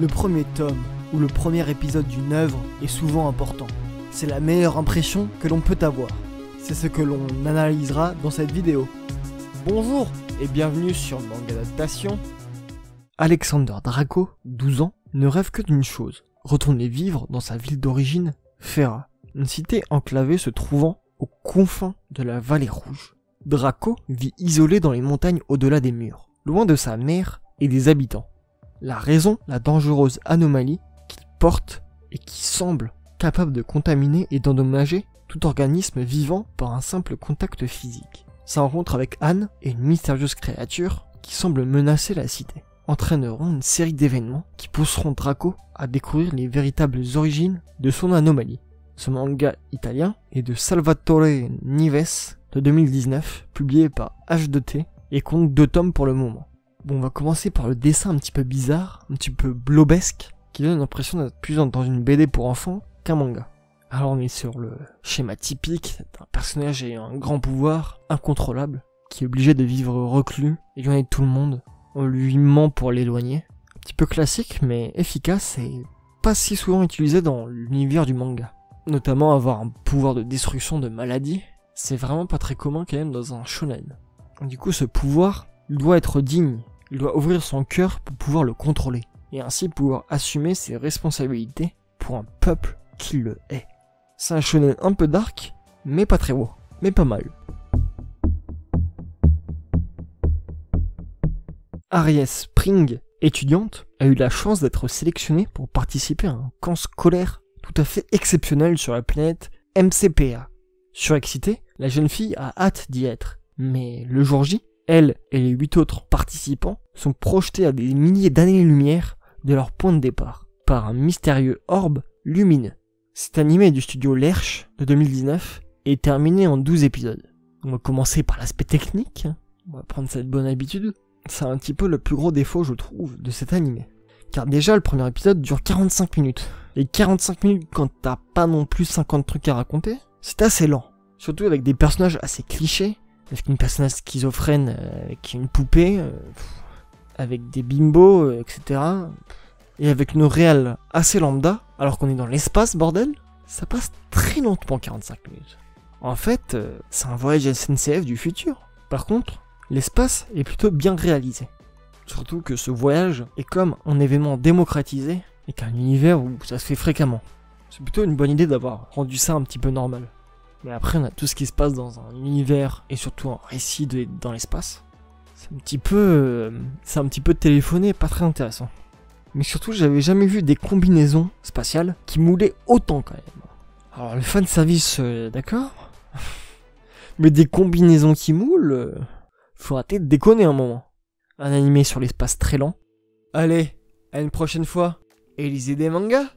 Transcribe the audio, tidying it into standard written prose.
Le premier tome ou le premier épisode d'une œuvre est souvent important. C'est la meilleure impression que l'on peut avoir. C'est ce que l'on analysera dans cette vidéo. Bonjour et bienvenue sur Manga Adaptation. Alexander Draco, 12 ans, ne rêve que d'une chose, retourner vivre dans sa ville d'origine, Fera, une cité enclavée se trouvant aux confins de la Vallée Rouge. Draco vit isolé dans les montagnes au-delà des murs, loin de sa mère et des habitants. La raison, la dangereuse anomalie qu'il porte et qui semble capable de contaminer et d'endommager tout organisme vivant par un simple contact physique. Sa rencontre avec Anne et une mystérieuse créature qui semble menacer la cité entraîneront une série d'événements qui pousseront Draco à découvrir les véritables origines de son anomalie. Ce manga italien est de Salvatore Nives de 2019, publié par H2T et compte 2 tomes pour le moment. Bon, on va commencer par le dessin un petit peu bizarre, un petit peu blobesque, qui donne l'impression d'être plus dans une BD pour enfants qu'un manga. Alors on est sur le schéma typique d'un personnage ayant un grand pouvoir, incontrôlable, qui est obligé de vivre reclus, éloigné de tout le monde. On lui ment pour l'éloigner. Un petit peu classique, mais efficace et pas si souvent utilisé dans l'univers du manga. Notamment avoir un pouvoir de destruction de maladies, c'est vraiment pas très commun quand même dans un shonen. Du coup ce pouvoir, il doit être digne. Il doit ouvrir son cœur pour pouvoir le contrôler, et ainsi pouvoir assumer ses responsabilités pour un peuple qui le hait. C'est un shonen un peu dark, mais pas très beau, mais pas mal. Aries Spring, étudiante, a eu la chance d'être sélectionnée pour participer à un camp scolaire tout à fait exceptionnel sur la planète MCPA. Surexcitée, la jeune fille a hâte d'y être, mais le jour J, elle et les 8 autres participants sont projetés à des milliers d'années-lumière de leur point de départ, par un mystérieux orbe lumineux. Cet animé du studio Lerche de 2019 est terminé en 12 épisodes. On va commencer par l'aspect technique, on va prendre cette bonne habitude. C'est un petit peu le plus gros défaut, je trouve, de cet animé. Car déjà, le premier épisode dure 45 minutes. Et 45 minutes quand t'as pas non plus 50 trucs à raconter, c'est assez lent. Surtout avec des personnages assez clichés, avec une personnage schizophrène, avec une poupée, avec des bimbos, etc. Et avec une réal assez lambda, alors qu'on est dans l'espace, bordel, ça passe très lentement 45 minutes. En fait, c'est un voyage SNCF du futur. Par contre, l'espace est plutôt bien réalisé. Surtout que ce voyage est comme un événement démocratisé et qu'un univers où ça se fait fréquemment. C'est plutôt une bonne idée d'avoir rendu ça un petit peu normal. Mais après on a tout ce qui se passe dans un univers et surtout un récit dans l'espace. C'est un petit peu téléphoné, pas très intéressant. Mais surtout j'avais jamais vu des combinaisons spatiales qui moulaient autant quand même. Alors le fanservice, d'accord. Mais des combinaisons qui moulent, faut arrêter de déconner un moment. Un animé sur l'espace très lent. Allez, à une prochaine fois, et lisez des mangas.